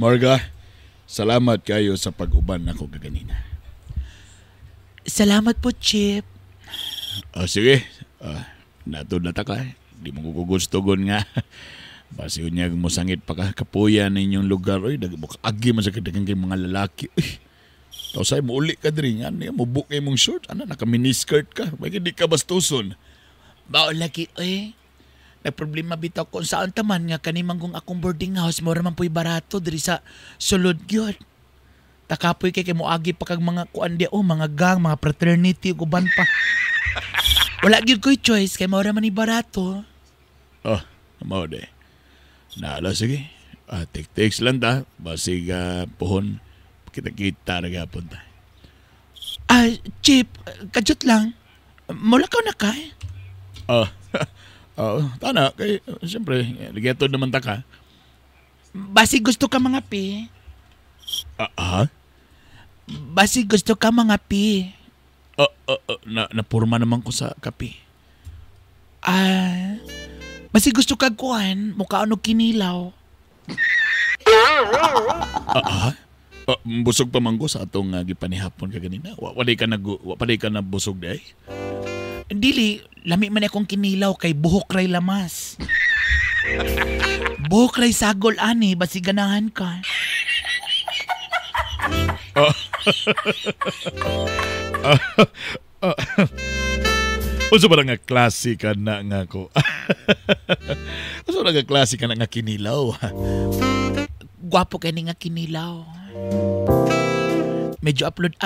Marga, salamat kayo sa pag-uban ako kaganina. Salamat po, Chip. Sige, natod na ta ka. Di mo kugustugon nga. Basi unya mo sangit pa ka kapuyan ninyong lugar. Oy, agi man sa kadagang kay mga lalaki. Tapos ay mo uli ka diri nga. Mo bukay mong short. Ano, naka-miniskirt ka. Bakit di ka bastuson? Bao lagi, nagproblema bitaw kung saan taman nga kanimang kung akong boarding house mo raman po'y barato diri sa sulod gyud. Takapoy kay mo agi pa kag mga kuan di mga gang, mga fraternity ug uban pa. Wala gyud ko'y choice kay mo raman ni barato. Mao de. Naala sige. Text lang ta. Basig pohon kita-kita ra gapon ta. Chip, kadyot lang. Mulakaw na ka. Tana, kay siyempre, ligatod naman ta ka. Basi gusto ka mga pi. Basi gusto ka mga pi. Napurma naman ko sa kape. Basi gusto ka kuhan, mukha ano kinilaw. Busog pa manggo sa atong gipanihapon ka ganina. Waday ka na busog day. Dili, lami man akong kinilaw kay buhok ray lamas. Buhok ray sagol ani, basi ganahan ka. Uso ba nga klase ka na nga ko? Uso ba nga klase ka na nga kinilaw? Gwapo kay ni nga kinilaw. Medyo upload,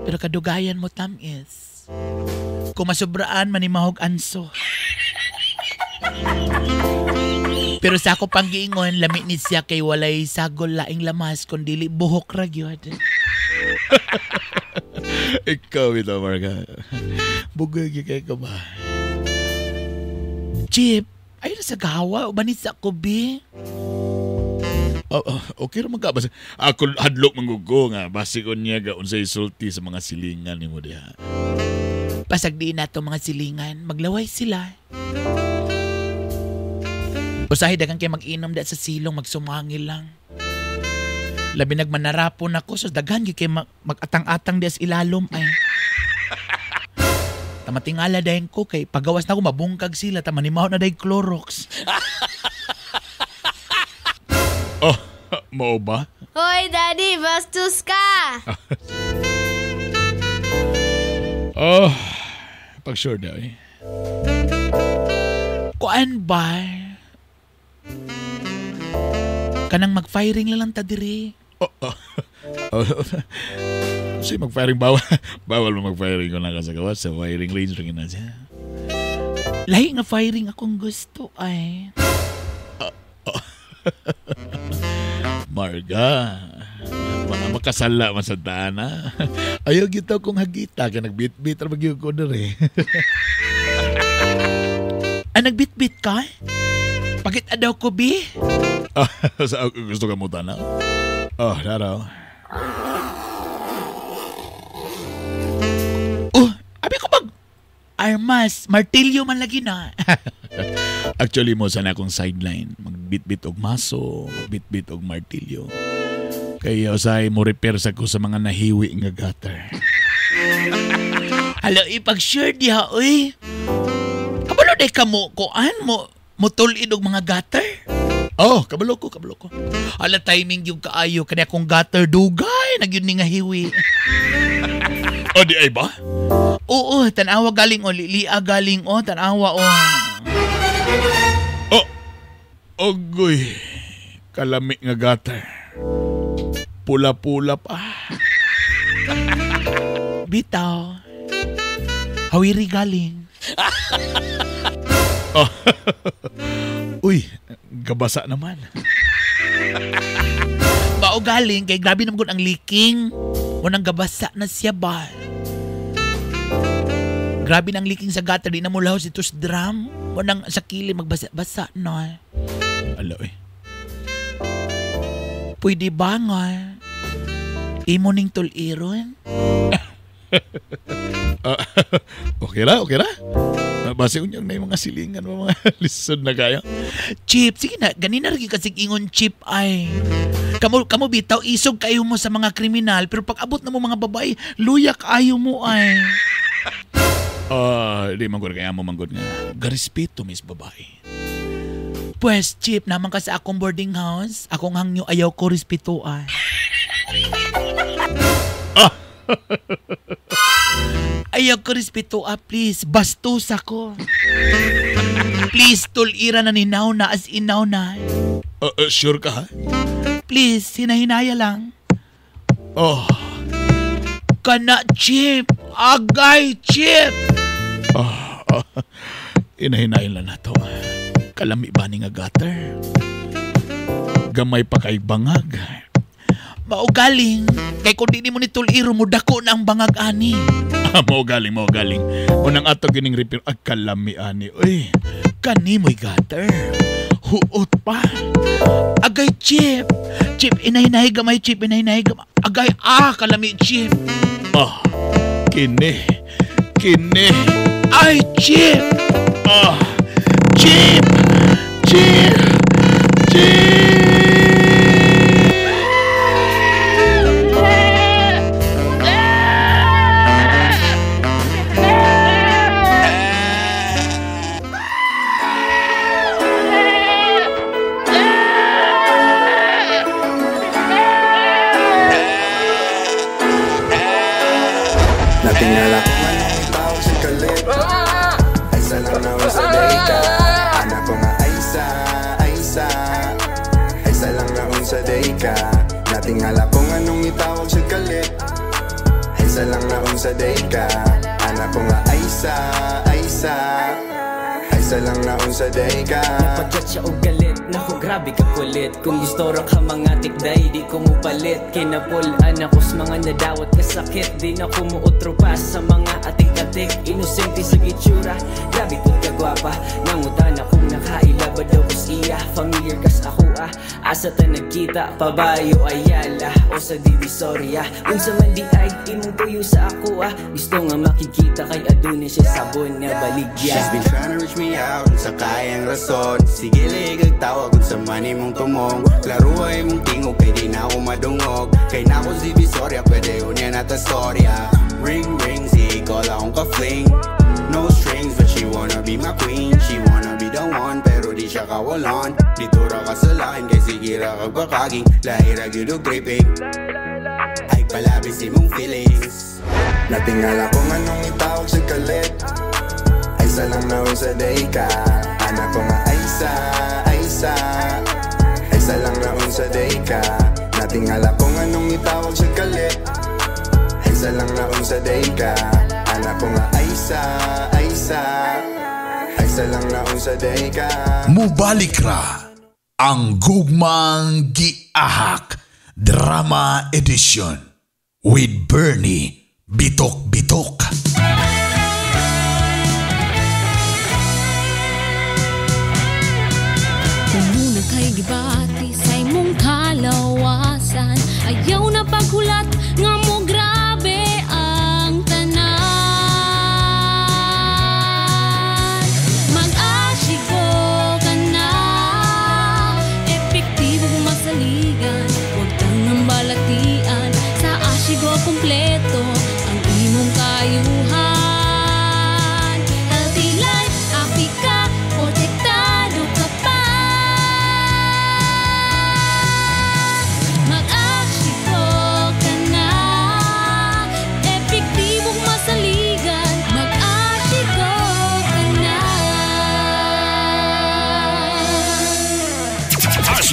pero kadugayan mo tamis. Kung masubraan, manimahog anso. Pero sa ako pang giingon, lami ni siya kay walay sagol laing lamas, kundili buhok ra gyud. Ikaw ito, Marga. Bugay kay ka ba? Chip, ay na sa gawa, ubanit sa kubi. Okay naman ka. Ako hadlok manggugo nga. Basi ko niya ga unsay sulti sa mga silingan ni mo diha. Pasag diin nato mga silingan, maglaway sila. Usahay dagang kay mag-inom da sa silong, magsumangil lang. Labi nagmanarapon ako, so daghan kay mag-atang-atang da sa ilalom ay. Tamatingala dahin ko kay pagawas na ako mabungkag sila, tamanimaw na dahin Clorox. Mao ba? Hoy, Daddy, bastos ka! Pag-sure daw eh. Kuan ba? Kanang mag-firing lang ta diri. Si mag-firing bawal mo mag-firing ko na ka sa gawas sa firing range rin na siya. Lahi nga firing akong gusto ay. Marga, mga makasala masadaan na. Ayaw gito kong hagita ka nagbit-bit ra magyug ko dere. Nagbit-bit ka? Pakit adaw ko bi? Gusto ka mo tanaw? Daraw. armas, martilyo man lagi na. Actually mo sana akong sideline. Magbit-bit og maso, magbit-bit og martilyo. Kaya usay mo repair sa ko sa mga nahiwi nga gutter. Hala, ipag-share diha, uy. Kabalo day ka mo, kuan mo, mutulid og mga gutter. Oh, kabalo ko. Hala, timing yung kaayo, kanya kong gutter dugay, nagyun ni nga hiwi. O di ay ba? Oo, tanawa galing o, lilia galing o, tanawa o. Oh, ogoy, kalami nga gutter. Pula-pula pa. Bitaw. Hawiri galing. Oh. Uy, gabasa naman. Bao galing, kay grabe naman ang leaking. Munang gabasa na siya ba? Grabe nang leaking sa gutter, di na mo laho si tos drum. Munang sa kili magbasa-basa no. Alo eh. Pwede ba nga? Imo ning tuliron? Okay ra. Base unyang na yung mga silingan mo, mga lisod na kaya. Chip, sige na, ganina rin kasi ingon chip ay. Kamu bitaw, isog kayo mo sa mga kriminal, pero pag abot na mo mga babae, luyak ayo mo ay. Di manggod kaya mo manggod nga. Garespeto, miss babae. Pues, Chip, naman ka sa akong boarding house, akong hangyo ayaw ko respetuan. Ayaw ko respetuan, please. Bastos ako. Please, tulira na ninaw na as inaw na. Sure ka ha? Please, hinahinaya lang. Oh. Kana, Chip. Agay, Chip. Hinahinayan lang na to. Kalami ba ni nga gutter? Gamay pa kay bangag. Maugaling. Kay kung di mo ni tuliro mo, dako na ang bangag ani. Maugaling. Unang ato gining repair, kalami ani. Uy, kani mo'y gutter. huot pa. Agay, Chip. Chip, inahinahi gamay, Chip. Inahinahi gamay. Agay, kalami, Chip. Kini. Ay, Chip. Chip. Natingala ko man ang tawag sa kalit. Ay salang na sa dayka. Anak ko nga Aisa. Ay salang na sa dayka. Natingala ko nga nung itawag sa kalit. Ay salang na sa dayka. Anak ko nga Aisa. Ay salang na sa dayka. Napagkat siya og galit. Naku, grabe ka kulit. Kung gusto ra ka mga tikday, di ko mo palit. Kinapulaan ako sa mga nadawat kasakit. Di na ko mo utropa sa mga atik-atik. Inosente sa gitsura, grabe po ka gwapa. Nangutan akong nakailabad daw kus iya. Familiar kas ako asa ta nagkita, pabayo ayala o sa Divisoria. Unsa man di ay imong tuyo sa ako Gusto nga makikita kay aduna siya sabon nga baligya. She's been trying to reach me out sa kayang rason. Sige ligag tawag sa mani mong tumong. Klaro ay mong tingog kay di na ako madungog. Kay na ako si Divisoria, pwede unya na ta storya. Ring si ikaw lang akong ka-fling. No strings but she wanna be my queen. She wanna be the one pero di siya kawalan. Dito ra ka sa line kay sige ra kag bakaging. Lahira gyud og gripping. Ay palabis imong feelings. Natingala ko nga nung itawag sa kalit. Ay salang na sa dayka. Anak ko nga Aisa. Ay salang na sa dayka. Natingala ko nga nung itawag sa kalit. Ay salang na sa dayka. Anak ko nga Aisa. Ay salang na sa dayka. Mubalik ra ang Gugmang Giahak Drama Edition with Bernie Bitok. Muna kay gibati sa imong kalawasan. Ayaw na paghulat nga mo grabe ang tanan.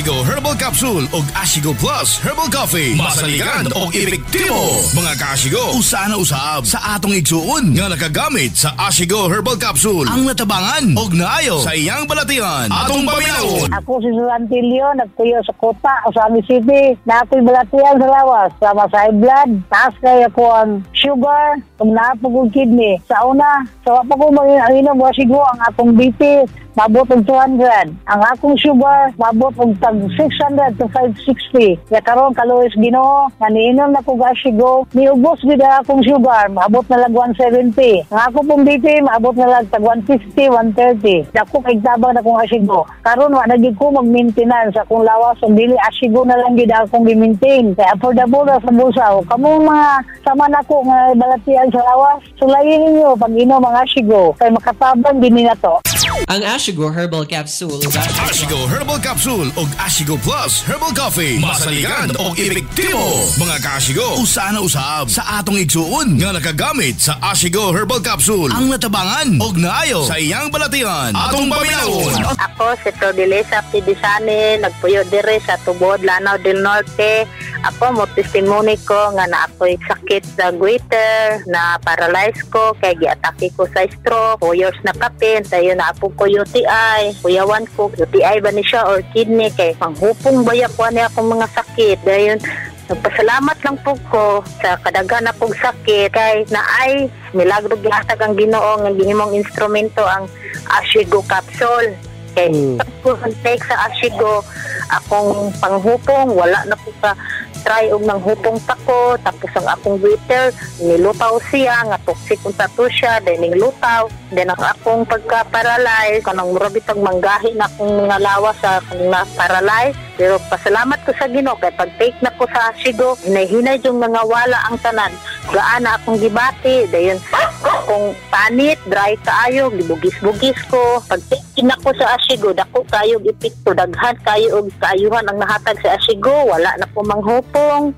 Ashigo Herbal Capsule ug Ashigo Plus Herbal Coffee. Masaligan og epektibo. Mga ka-Ashigo, usa na usab sa atong igsuon nga nakagamit sa Ashigo Herbal Capsule ang natabangan og naayo sa iyang balatian. Atong paminawon. Ako si Susantilio, nagtuyo sa Kota, Osami City. Na ako'y balatian sa lawas. Sama sa high blood. Taas kaya ko ang sugar. Kung naapag kidney. Sa una, sa wapa ko mag-inom Ashigo ang akong BP. Mabot ng 200. Ang akong sugar, mabot ng tag 600 to 560. Kaya karon kaluwis Ginoo, naniinom na ko Ashigo, niubos gid akong sugar, mabot na lag 170. Ang ako pong BP, mabot na lag tag 150, 130. Dako kay tabang na kong Ashigo. Karon wa na gid ko mag-maintenance akong lawas, ang dili Ashigo na lang gid akong gi-maintain. Kaya affordable na sa busaw. Kamong mga sama nako nga balatian sa lawas, sulayin ninyo pag inom ang Ashigo kay makatabang gini na to. Ang Ashigo Herbal Capsule ug Ashigo Herbal Capsule ug Ashigo Plus Herbal Coffee. Masaligan og epektibo. Mga ka-Ashigo, usa na usab sa atong igsuon nga nakagamit sa Ashigo Herbal Capsule ang natabangan og naayo sa iyang balatian. Atong paminawon. Ako si Todelisa Pidisani, nagpuyo dire sa Tubod, Lanao del Norte. Ako mo testimony ko nga na ako'y sakit sa goiter, na paralyze ko kay giatake ko sa stroke, 4 years na kapin, tayo na apo ko UTI, kuyawan ko UTI ba ni siya or kidney kay panghupong baya ko niya akong mga sakit. Dayon nagpasalamat lang po ko sa kadaghan na pong sakit kay naay milagro gihatag ang Ginoo nga ginhimong instrumento ang Ashigo Capsule. Kay pag take sa Ashigo akong panghupong wala na po ka try og nang hupong tako, tapos ang akong waiter nilutaw siya nga toxic unta to siya, then nilutaw, then ang akong pagka-paralyze kanang murabitag manggahi na akong mga lawas sa kanang paralyze. Pero pasalamat ko sa Ginoo kay pag take na ko sa Ashigo, hinay-hinay yung nangawala ang tanan. Gaan na akong gibati, dayon akong panit, dry kaayo, gibugis-bugis ko. Pag take na ko sa Ashigo, dako kayo epekto, daghan kayo og kaayuhan ang nahatag sa Ashigo, wala na po manghupong.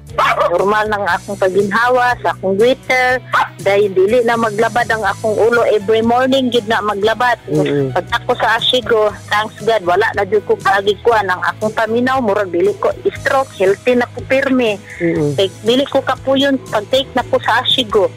Normal nang akong pagginhawa sa akong waiter, dahil dili na maglabad ang akong ulo every morning, gid na maglabad. Pag ako sa Ashigo, thanks God, wala na jud ko kagikuan ang akong paminaw, murag dili ko stroke, healthy na ko pirmi. Kay dili ko kapuyon pag take na ko sa Ashigo.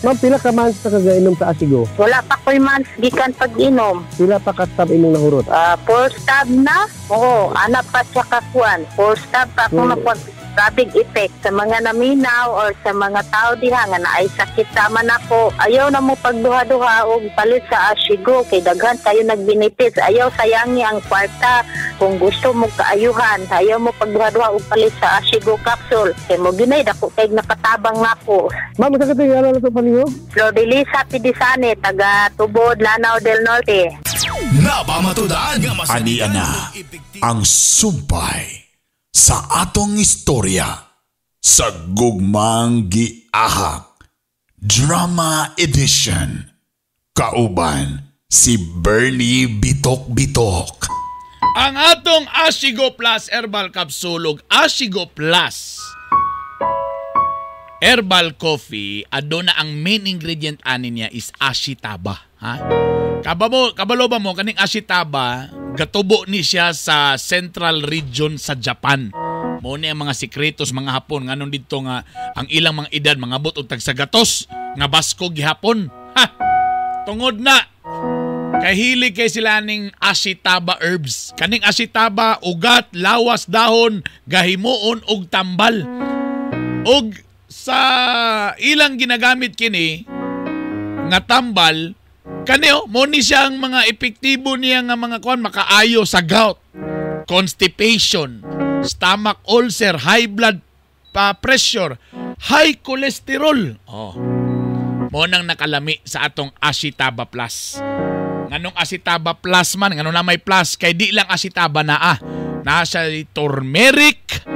Ma'am, pila ka months na kagainom sa Ashigo? Wala pa ko'y months gikan pag-inom. Pila pa ka stab imong nahurot? 4 stab na? Oo, anak pa siya kakuan. 4 stab pa akong napag-rabig effect sa mga naminaw or sa mga tao diha nga naay sakit sama nako. Ayaw na mo pagduha-duha og palit sa Ashigo kay daghan tayo nagbenefits. Ayaw sayangi ang kwarta kung gusto mo kaayuhan. Ayaw mo pagduha-duha og palit sa Ashigo Capsule. Kay mo ginay dako kay nakatabang nako. Ma'am, sa katingala na sa paniyo? Flodelisa Pidisani, taga Tubod, Lanao del Norte. Napamatudaan nga Ani ana ang sumpay sa atong istorya sa Gugmang Giahak Drama Edition. Kauban si Bernie Bitok-Bitok. Ang atong Ashigo Plus Herbal Capsule ug Ashigo Plus Herbal Coffee, aduna ang main ingredient ani niya is ashitaba, ha? Kabalo ba mo kaning ashitaba, gatubo ni siya sa Central Region sa Japan. Mo ni ang mga sekretos mga Hapon nganon didto nga ang ilang mga edad mga bot og tagsagatos nga basko gihapon. Ha. Tungod na kay hilig kay sila ning ashitaba herbs. Kaning ashitaba ugat, lawas, dahon, gahimuon og tambal. Og sa ilang ginagamit kini nga tambal kaneo mo ni siyang mga epektibo niya nga mga kuan makaayo sa gout, constipation, stomach ulcer, high blood pressure, high cholesterol. Mo nang nakalami sa atong Ashitaba Plus. Nganong Ashitaba Plus man, ngano na may plus kay di lang Ashitaba na nasa turmeric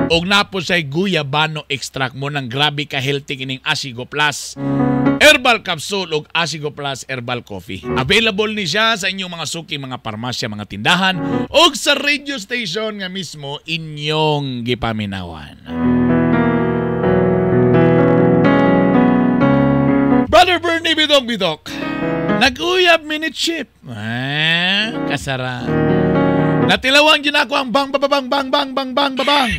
og napo say guyabano extract mo nang grabe ka healthy kining Ashigo Plus Herbal Capsule ug Ashigo Plus Herbal Coffee. Available ni siya sa inyong mga suki, mga parmasya, mga tindahan ug sa radio station nga mismo inyong gipaminawan. Brother Bernie Bitok-Bitok, nag-uyab minute ship. Kasara. Natilawan ginako ang bang babang bang bang bang bang babang.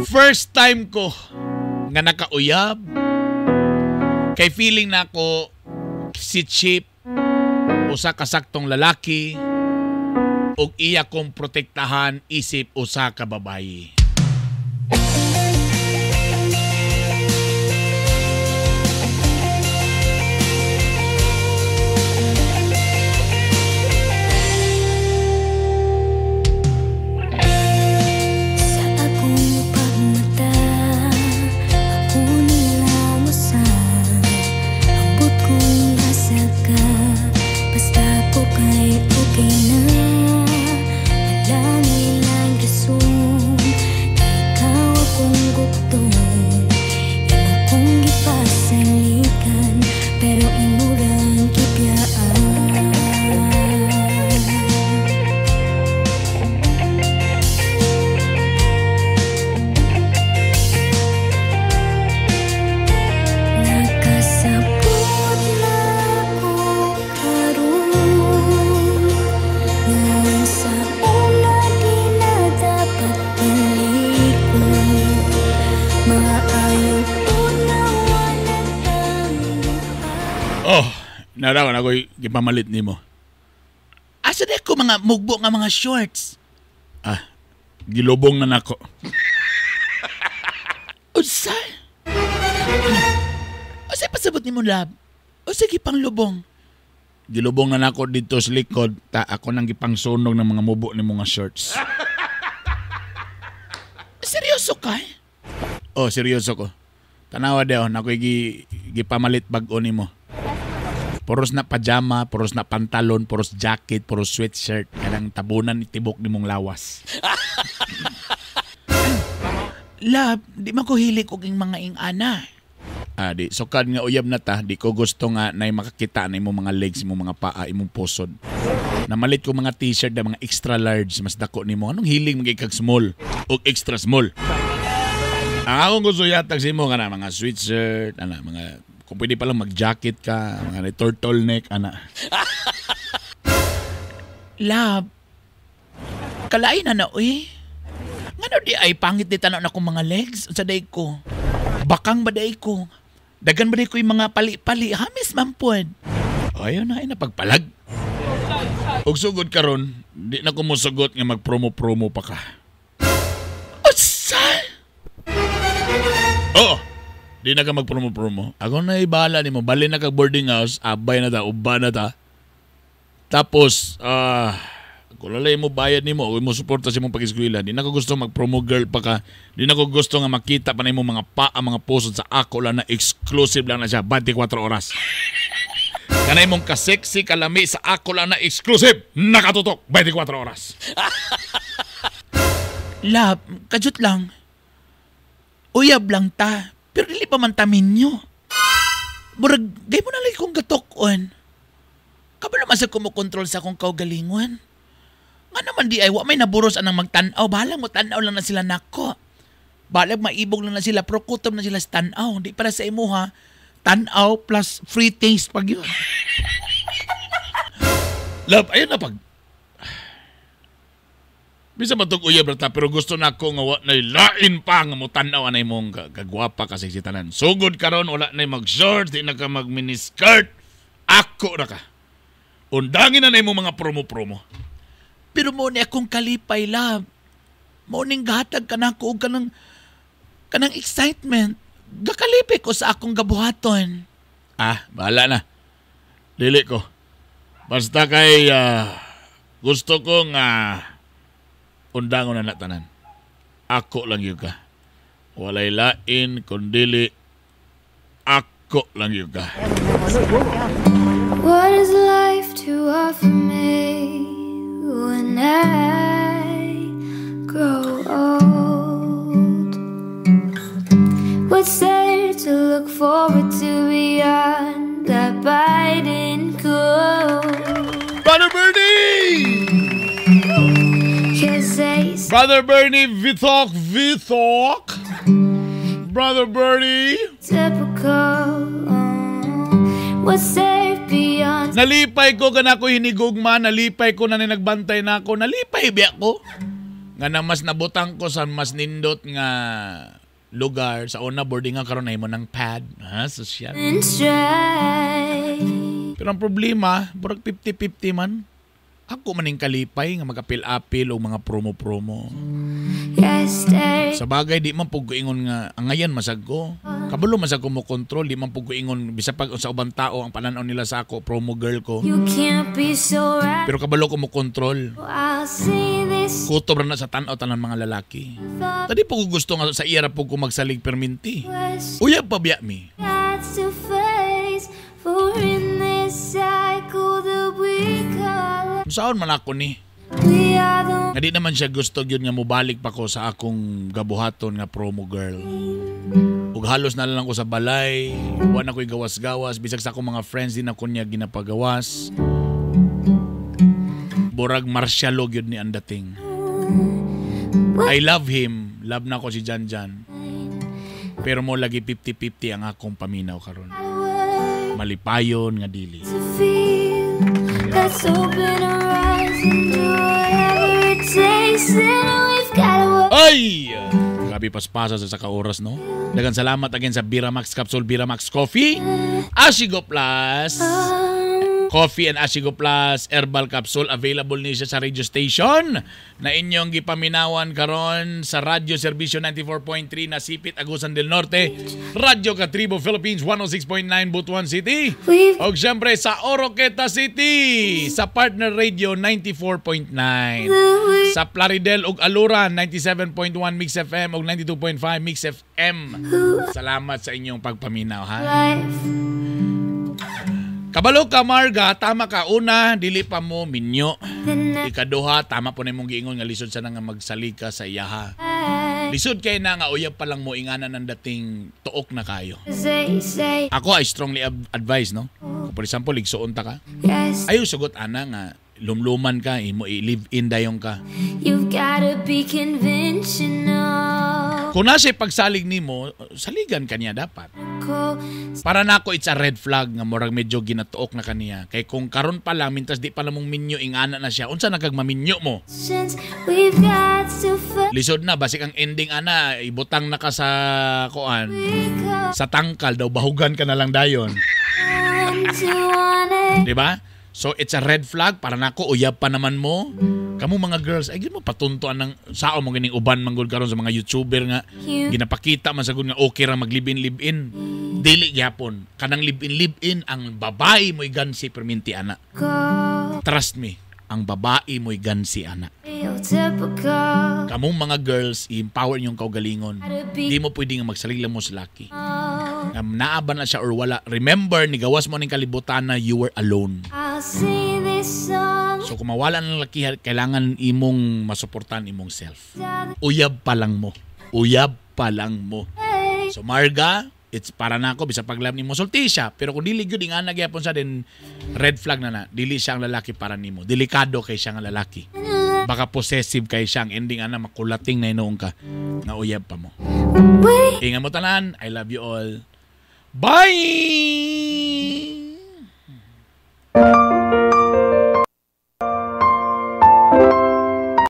First time ko nga nakauyab kay feeling na ako si Chip usa ka saktong lalaki ug iya kong protektahan isip usa ka babayi. Narawan ako'y gipamalit nimo. Asa na ko mga mugbo nga mga shorts? Gilubong na nako. Usay? Usay pasabot nimo lab? Usay gipang lubong? Gilubong na nako dito sa likod, ta ako nang gipangsunog ng mga mubo ni mga shorts. Seryoso ka? Oh, seryoso ko. Tanawa daw, nako'y gipamalit bag-o nimo. Puros na pajama, puros na pantalon, puros jacket, puros sweatshirt. Kanang tabunan itibok ni mong lawas. Lab, di man ko hilik og ing mga ing-ana. Di, sukad nga uyab na ta, di ko gusto nga na makakita na imong mga legs, imong mga paa, imong pusod. Namalit ko mga t-shirt na mga extra large, mas dako nimo. Anong hiling magiging small o extra small? Ang akong gusto yatag sa imo, kana mga sweatshirt, mga... Kung pwede palang mag-jacket ka, mga turtleneck, Lab, kalain na uy. Ngano di ay pangit di tanaw na kong mga legs sa day ko. Bakang ba day ko? Dagan ba day ko yung mga pali-pali? Hamis mampod. Ayun na, napagpalag. Ug sugod karon, di na ko musugot nga mag-promo-promo pa ka. Usay? Oo. Di na ka mag-promo-promo. Ako na ibahala ni mo. Bali na ka boarding house. Abay na ta. Uba na ta. Tapos, kung lalay mo bayad ni mo, mo suporta sa mong pag-eskwela, di na ko gusto mag-promo girl pa ka. Di na ko gusto nga makita pa na mo mga paa, mga pusod sa ako lang na exclusive lang na siya. 24 oras. Kanay mong ka-sexy, kalami sa ako lang na exclusive. Nakatutok. 24 oras. Lab, kadyot lang. Uyab lang ta. Pero dili pa man tamin nyo. Burag, gay mo na lang kong gatok-on. Kabalo naman sa kumukontrol sa akong kaugalingon. Nga naman di ay, wa may naburos anang magtanaw. Bahala mo, tanaw lang na sila nako. Balag maibog lang na sila, prokutom na sila sa tanaw. Di para sa imo ha, tanaw plus free taste pag yun. Love, ayun na pag... Bisa matug uyab rata, pero gusto na ako nga na lain pa nga mo tanaw anay mong kagwapa kasi si tanan. Sugod karon wala na mag-short, di na ka mag-miniskirt. Ako na ka. Undangin na mo mga promo-promo. Pero mo ni akong kalipay, love. Mo ning gahatag ka na ako kanang excitement. Gakalipay ko sa akong gabuhaton. Bahala na. Dili ko. Basta kay gusto ko nga undangon na tanan. Ako lang yun ka. Walay lain kundili ako lang yun ka. What is life to offer me when I grow old? What's there to look forward to beyond that biting cold? Brother Bernie! Brother Bernie, Vitok. Brother Bernie. Typical. what's safe beyond. Nalipay ko kana ko hinigugma, nalipay ko na nagbantay na ako, nalipay biya ko. Nga na mas nabutang ko sa mas nindot nga lugar sa una boarding nga karon na mo ng pad, ha, social. Pero ang problema, burag 50-50 man. Ako maning kalipay nga mag-apil-apil o mga promo-promo. Sa bagay, di man puguingon nga, ang ngayon masag ko. Kabulo masag ko mo kontrol, di man puguingon, bisa pag sa ubang tao, ang pananaw nila sa ako, promo girl ko. Pero kabulo ko mo kontrol. Kutob na sa tanaw tanan mga lalaki. Tadi po ko gusto nga sa ira po ko magsalig perminti. Uyab pa biya mi. Saan man ako ni? Nga di naman siya gusto yun nga mubalik pa ko sa akong gabuhaton nga promo girl. Ug halos na lang ko sa balay, buwan ako'y gawas-gawas, bisag sa akong mga friends din ako niya ginapagawas. Burag marsyalog yun ni ang dating. I love him, love na ko si Janjan. Pero mo lagi 50-50 ang akong paminaw karon. Malipayon nga dili. Let's open our eyes and do whatever it takes, and we've got to. Ay! Grabe paspasa sa oras, no? Dagan salamat again sa Biramax Capsule, Biramax Coffee, Ashigo Plus, Coffee and Ashigo Plus Herbal Capsule. Available niya sa radio station na inyong gipaminawan karon sa Radio Servicio 94.3 na Sipit, Agusan del Norte, Radio Catribo Philippines 106.9 Butuan City, o syempre sa Oroqueta City sa Partner Radio 94.9, sa Plaridel ug Aluran 97.1 Mix FM ug 92.5 Mix FM. Salamat sa inyong pagpaminaw, ha? Kabalo ka, Marga, tama ka. Una, dili pa mo minyo. Ikaduha, tama po na mong giingon nga lisod sa nga magsalika sa iyaha. Lisod kay na nga uyab pa lang mo inganan ng dating tuok na kayo. Ako ay strongly advise, no? For example, ligsuon ta ka. Ayaw sugot ana nga lumluman ka, mo i-live in dayong ka. You've gotta be conventional. Kung nasa pagsalig nimo, saligan kaniya dapat. Para nako it's a red flag nga murag medyo ginatuok na kaniya. Kay kung karon pa lang mintas di pa lamong minyo ingana na siya, unsa nagagmaminyo mo? Lisod na basik ang ending ana, ibutang na ka sa kuan. Sa tangkal daw bahugan ka na lang dayon. Di ba? So it's a red flag para nako uyab pa naman mo. Kamu mga girls, ay mo patuntuan ng sao mo gining uban manggod karon sa mga YouTuber nga ginapakita man sagud nga okay ra maglibin-libin. Dili gyapon. Kanang libin-libin ang babae mo'y gansi perminti ana. Trust me, ang babae mo'y gansi ana. Kamong mga girls, i-empower niyong kaugalingon. Di mo pwede nga magsalig lang mo sa laki. Naaban na siya or wala. Remember, nigawas mo ng kalibutan na you were alone. So kung mawala ng laki, kailangan imong masuportan imong self. Uyab pa lang mo. Uyab pa lang mo. So Marga, it's para na ako, bisa pag-love ni mo. Sulti siya. Pero kung dili yun, nga nagyapon sa din, red flag na. Dili siya ang lalaki para ni mo. Delikado kay siya ang lalaki. Baka possessive kay siya. Ang ending ana, makulating na inoong ka. Nga uyab pa mo. Ingat mo tanan. I love you all. Bye!